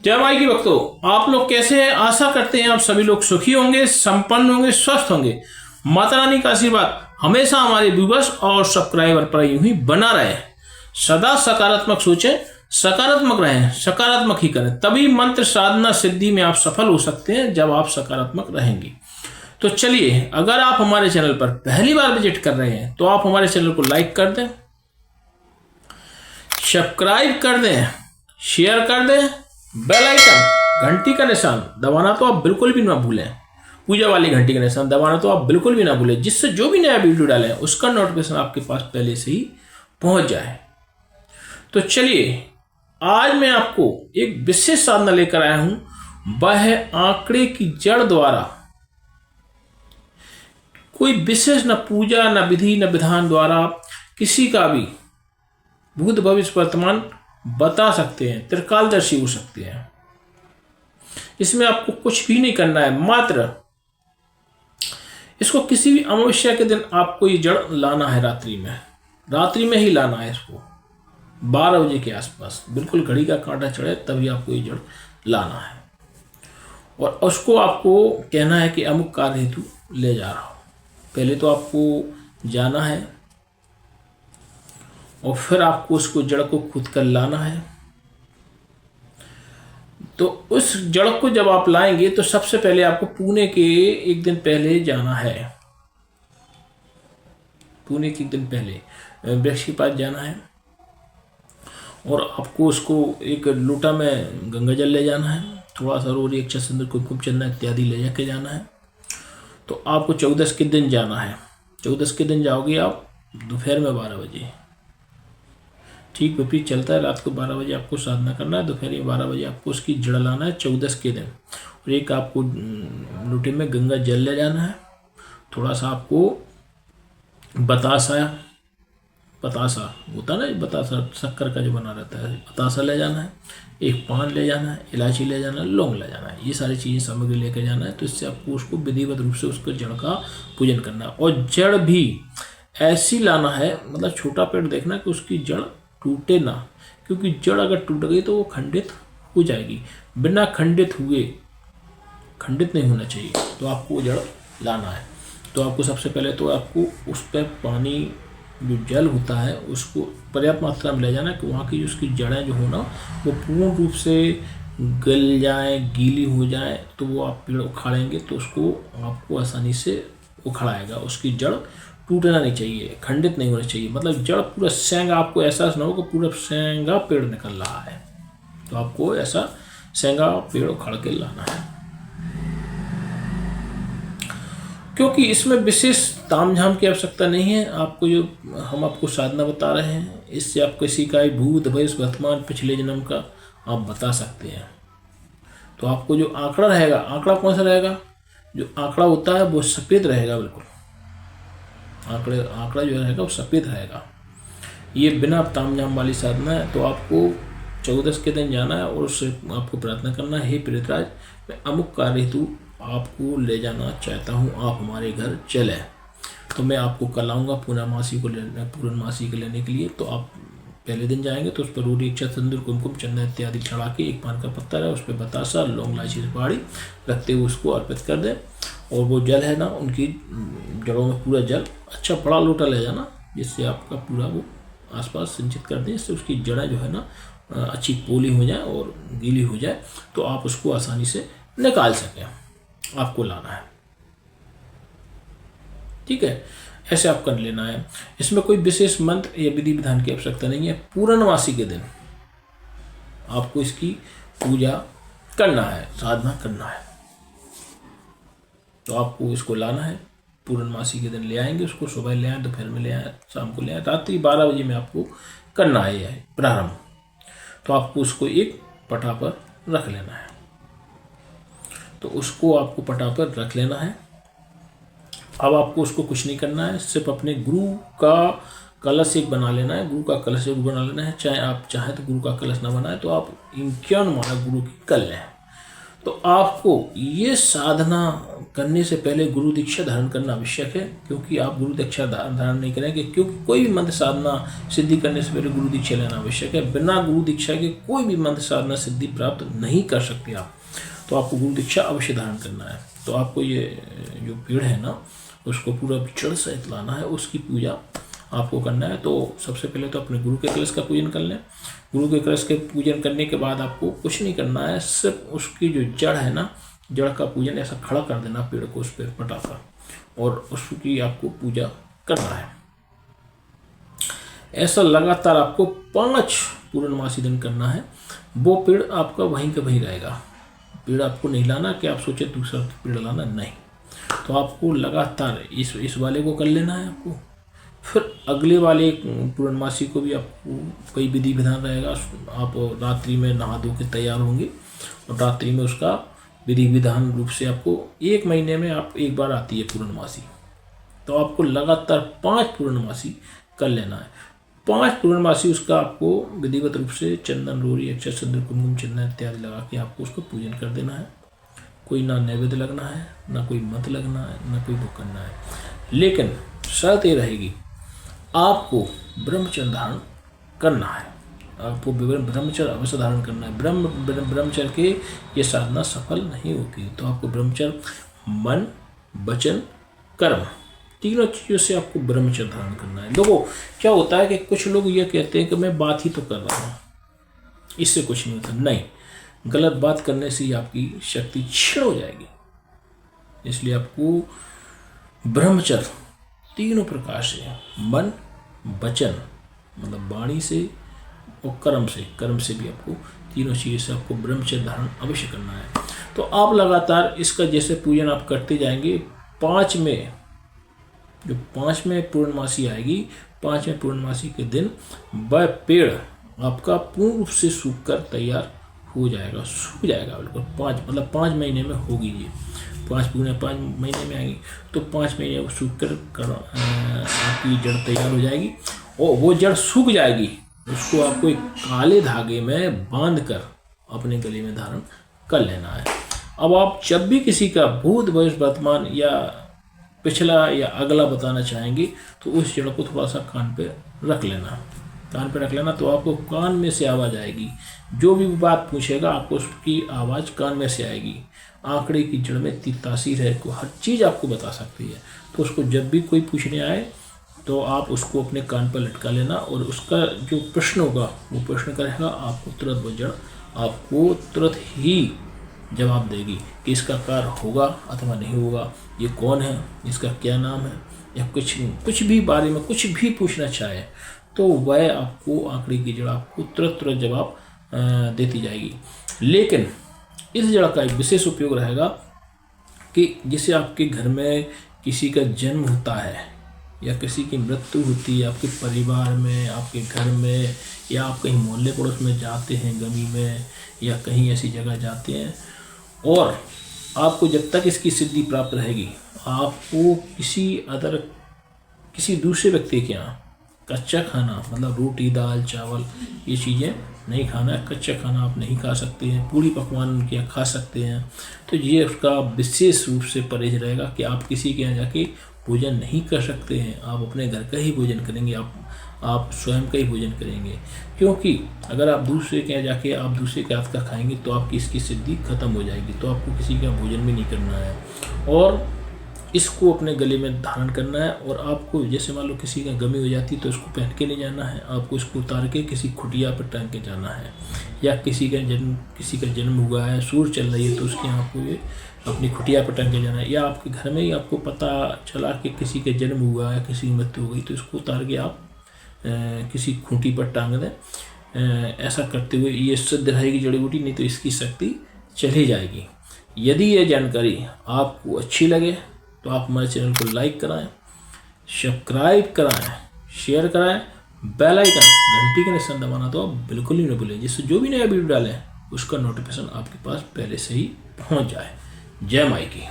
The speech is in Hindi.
जय माई की भक्तों, आप लोग कैसे हैं? आशा करते हैं आप सभी लोग सुखी होंगे, संपन्न होंगे, स्वस्थ होंगे। माता रानी का आशीर्वाद हमेशा हमारे व्यूवर्स और सब्सक्राइबर पर यूं ही बना रहे। सदा सकारात्मक सोचें, सकारात्मक रहें, सकारात्मक ही करें, तभी मंत्र साधना सिद्धि में आप सफल हो सकते हैं जब आप सकारात्मक रहेंगे। तो चलिए, अगर आप हमारे चैनल पर पहली बार विजिट कर रहे हैं तो आप हमारे चैनल को लाइक कर दें, सब्सक्राइब कर दें, शेयर कर दें, बेल आइकन घंटी का निशान दबाना तो आप बिल्कुल भी ना भूलें। पूजा वाली घंटी का निशान दबाना तो आप बिल्कुल भी ना भूलें, जिससे जो भी नया वीडियो डालें उसका नोटिफिकेशन आपके पास पहले से ही पहुंच जाए। तो चलिए, आज मैं आपको एक विशेष साधना लेकर आया हूं। वह है आंकड़े की जड़ द्वारा। कोई विशेष न पूजा, न विधि, न विधान द्वारा किसी का भी भूत भविष्य वर्तमान बता सकते हैं, त्रिकालदर्शी हो सकते हैं। इसमें आपको कुछ भी नहीं करना है, मात्र इसको किसी भी अमावस्या के दिन आपको ये जड़ लाना है। रात्रि में ही लाना है इसको, 12 बजे के आसपास, बिल्कुल घड़ी का कांटा चढ़े तभी आपको ये जड़ लाना है। और उसको आपको कहना है कि अमुक कार्य हेतु ले जा रहा हूं। पहले तो आपको जाना है और फिर आपको उसको जड़ को खुद कर लाना है। तो उस जड़ को जब आप लाएंगे तो सबसे पहले आपको पुणे के एक दिन पहले जाना है। पुणे के एक दिन पहले वृक्ष के पास जाना है और आपको उसको एक लोटा में गंगा जल ले जाना है, थोड़ा सा रोरी, अक्षत, सिंदूर, कुमकुम, चंदन इत्यादि ले जाके जाना है। तो आपको 14 के दिन जाना है। 14 के दिन जाओगे आप दोपहर में 12 बजे। ठीक विपरीत चलता है, रात को 12 बजे आपको साधना करना है, दोपहर में 12 बजे आपको उसकी जड़ लाना है 14 के दिन। और एक आपको लोटे में गंगा जल ले जाना है, थोड़ा सा आपको बतासा होता ना, बतासा शक्कर का जो बना रहता है, बतासा ले जाना है, एक पान ले जाना है, इलायची ले जाना है, लौंग ले जाना है। ये सारी चीज़ें सामग्री लेकर जाना है। तो इससे आपको उसको विधिवत रूप से उसको जड़ का पूजन करना है। और जड़ भी ऐसी लाना है, मतलब छोटा पेड़ देखना कि उसकी जड़ टूटे ना, क्योंकि जड़ अगर टूट गई तो वो खंडित हो जाएगी। बिना खंडित नहीं होना चाहिए। तो आपको जड़ लाना है। तो आपको सबसे पहले तो आपको उस पर पानी, जो जल होता है, उसको पर्याप्त मात्रा में ले जाना है कि वहाँ की उसकी जड़ें जो हो ना वो पूर्ण रूप से गल जाए, गीली हो जाए। तो वो आप पेड़ उखाड़ेंगे तो उसको आपको आसानी से उखाड़ाएगा। उसकी जड़ टूटना नहीं चाहिए, खंडित नहीं होना चाहिए। मतलब जड़ पूरा सेंगा, आपको एहसास ना हो कि पूरा सेंगा पेड़ निकल रहा है। तो आपको ऐसा सेंगा पेड़ उखाड़ के लाना है। क्योंकि इसमें विशेष तामझाम की आवश्यकता नहीं है। आपको जो हम आपको साधना बता रहे हैं, इससे आप किसी का भूत भविष्य वर्तमान पिछले जन्म का आप बता सकते हैं। तो आपको जो आंकड़ा रहेगा, आंकड़ा कौन सा रहेगा? जो आंकड़ा होता है वो सफ़ेद रहेगा, बिल्कुल आंकड़ा जो रहेगा वो सफ़ेद रहेगा। ये बिना तामझाम वाली साधना है। तो आपको 14 के दिन जाना है और उससे आपको प्रार्थना करना है, हे प्रेतराज, मैं अमुक कार्य हेतु आपको ले जाना चाहता हूँ, आप हमारे घर चले। तो मैं आपको कल आऊँगा पूर्णमासी को लेने के लिए। तो आप पहले दिन जाएंगे तो उस पर रोटी, अक्षत, सिंदूर, कुमकुम, चंदन इत्यादि चढ़ा के, एक पान का पत्थर है उस पर बतासा, लौंग, इलायची, सुपारी रखते हुए उसको अर्पित कर दें। और वो जल है ना, उनकी जड़ों में पूरा जल, अच्छा बड़ा लोटा ले जाना, जिससे आपका पूरा वो आसपास सिंचित कर दें, जिससे उसकी जड़ें जो है ना अच्छी पोली हो जाए और गीली हो जाए, तो आप उसको आसानी से निकाल सकें। आपको लाना है, ठीक है। ऐसे आप कर लेना है। इसमें कोई विशेष मंत्र या विधि विधान की आवश्यकता नहीं है। पूर्णमासी के दिन आपको इसकी पूजा करना है, साधना करना है। तो आपको इसको लाना है, पूर्णमासी के दिन ले आएंगे उसको। सुबह ले आए, दोपहर में ले आए, शाम को ले आए, रात्रि 12 बजे में आपको करना है यह प्रारंभ। तो आपको उसको एक पटा पर रख लेना है। तो उसको आपको पटा पर रख लेना है। अब आपको उसको कुछ नहीं करना है, सिर्फ अपने गुरु का कलश एक बना लेना है। गुरु का कलश एक बना लेना है। चाहे आप चाहें तो गुरु का कलश ना बनाए तो आप 51 माला गुरु की कर लें। तो आपको ये साधना करने से पहले गुरु दीक्षा धारण करना आवश्यक है, क्योंकि आप गुरु दीक्षा धारण नहीं करेंगे, क्योंकि कोई भी मंत्र साधना सिद्धि करने से पहले गुरु दीक्षा लेना आवश्यक है। बिना गुरु दीक्षा के कोई भी मंत्र साधना सिद्धि प्राप्त नहीं कर सकते आप। तो आपको गुरु दीक्षा अवश्य धारण करना है। तो आपको ये जो पेड़ है ना, उसको पूरा जड़ सहित लाना है, उसकी पूजा आपको करना है। तो सबसे पहले तो अपने गुरु के कलश का पूजन कर लें। गुरु के कलश के पूजन करने के बाद आपको कुछ नहीं करना है, सिर्फ उसकी जो जड़ है ना, जड़ का पूजन ऐसा खड़ा कर देना पेड़ को उस पर पटाकर, और उसकी आपको पूजा करना है। ऐसा लगातार आपको 5 पूर्णमासी दिन करना है। वो पेड़ आपका वहीं का वहीं रहेगा। पेड़ आपको नहीं लाना कि आप सोचे दूसरा पेड़ लाना, नहीं। तो आपको लगातार इस वाले को कर लेना है आपको। फिर अगले वाले पूर्णमासी को भी आपको कोई विधि विधान रहेगा। आप रात्रि में नहा धो के तैयार होंगे, और रात्रि में उसका विधि विधान रूप से आपको 1 महीने में आप एक बार आती है पूर्णमासी। तो आपको लगातार 5 पूर्णमासी कर लेना है। 5 पूर्णमासी उसका आपको विधिवत रूप से चंदन, रोरी, अक्षत, सिंदूर, कुमकुम, चंदन इत्यादि लगा के आपको उसको पूजन कर देना है। कोई ना नैवेद्य लगना है, ना कोई मत लगना है, ना कोई वो करना है। लेकिन शर्त ये रहेगी, आपको ब्रह्मचर्य धारण करना है। आपको ब्रह्मचर्य अवश्य धारण करना है। ब्रह्मचर्य के ये साधना सफल नहीं होगी। तो आपको ब्रह्मचर्य मन, वचन, कर्म, तीनों चीज़ों से आपको ब्रह्मचर्य धारण करना है। लोगों, क्या होता है कि कुछ लोग ये कहते हैं कि मैं बात ही तो कर रहा हूँ, इससे कुछ नहीं होता। नहीं, गलत बात करने से ही आपकी शक्ति क्षीण हो जाएगी। इसलिए आपको ब्रह्मचर्य तीनों प्रकार से, मन, वचन मतलब वाणी से, और कर्म से भी आपको तीनों चीज़ से आपको ब्रह्मचर्य धारण अवश्य करना है। तो आप लगातार इसका जैसे पूजन आप करते जाएंगे, 5 में पूर्णमासी आएगी, 5वें पूर्णमासी के दिन वह पेड़ आपका पूर्ण रूप से सूख कर तैयार हो जाएगा, सूख जाएगा बिल्कुल। 5 महीने में होगी ये। 5 महीने में आएगी, तो 5 महीने वो सूख कर आपकी जड़ तैयार हो जाएगी, और वो जड़ सूख जाएगी। उसको आपको एक काले धागे में बांध कर अपने गले में धारण कर लेना है। अब आप जब भी किसी का भूत, भविष्य, वर्तमान या पिछला या अगला बताना चाहेंगे, तो उस जड़ को थोड़ा सा कान पे रख लेना। तो आपको कान में से आवाज़ आएगी। जो भी बात पूछेगा आपको उसकी आवाज़ कान में से आएगी। आंकड़े की जड़ में इतनी तासीर है कि हर चीज़ आपको बता सकती है। तो उसको जब भी कोई पूछने आए तो आप उसको अपने कान पर लटका लेना, और उसका जो प्रश्न होगा वो प्रश्न करेगा, आपको तुरंत वो जड़ आपको तुरंत ही जवाब देगी कि इसका कार्य होगा अथवा नहीं होगा, ये कौन है, इसका क्या नाम है, या कुछ भी बारे में कुछ भी पूछना चाहे तो वह आपको आंकड़े की जड़ आपको तुरंत जवाब देती जाएगी। लेकिन इस जड़ का एक विशेष उपयोग रहेगा कि जिसे आपके घर में किसी का जन्म होता है या किसी की मृत्यु होती है, आपके परिवार में, आपके घर में, या आप कहीं मोहल्ले पड़ोस में जाते हैं गमी में, या कहीं ऐसी जगह जाते हैं, और आपको जब तक इसकी सिद्धि प्राप्त रहेगी, आपको किसी दूसरे व्यक्ति के यहाँ कच्चा खाना मतलब रोटी, दाल, चावल ये चीज़ें नहीं खाना है। कच्चा खाना आप नहीं खा सकते हैं। पूरी पकवान उनके यहाँ खा सकते हैं। तो ये उसका विशेष रूप से परहेज रहेगा कि आप किसी के यहाँ जाके भोजन नहीं कर सकते हैं। आप अपने घर का ही भोजन करेंगे, आप स्वयं का ही भोजन करेंगे। क्योंकि अगर आप दूसरे के यहाँ जाके आप दूसरे के हाथ का खाएंगे तो आपकी इसकी सिद्धि खत्म हो जाएगी। तो आपको किसी का भोजन भी नहीं करना है, और इसको अपने गले में धारण करना है। और आपको जैसे मान लो किसी का गमी हो जाती है तो इसको पहन के नहीं जाना है, आपको इसको उतार के किसी खुटिया पर टांग के जाना है। या किसी का जन्म हुआ है, सूर चल रही है, तो उसके यहाँ आपको ये अपनी खुटिया पर टांग के जाना है। या आपके घर में ही आपको पता चला कि किसी का जन्म हुआ है, किसी की मृत्यु हो गई, तो इसको उतार के आप किसी खूंटी पर टांग दें। ऐसा करते हुए ये सिद्ध रहेगी जड़ी बूटी, नहीं तो इसकी शक्ति चली जाएगी। यदि ये जानकारी आपको अच्छी लगे तो आप हमारे चैनल को लाइक कराएं, सब्सक्राइब कराएं, शेयर कराएं, बेल आइकन घंटी का निशान दबाना तो आप बिल्कुल ही न भूलें, जिससे जो भी नया वीडियो डालें उसका नोटिफिकेशन आपके पास पहले से ही पहुंच जाए। जय माई की।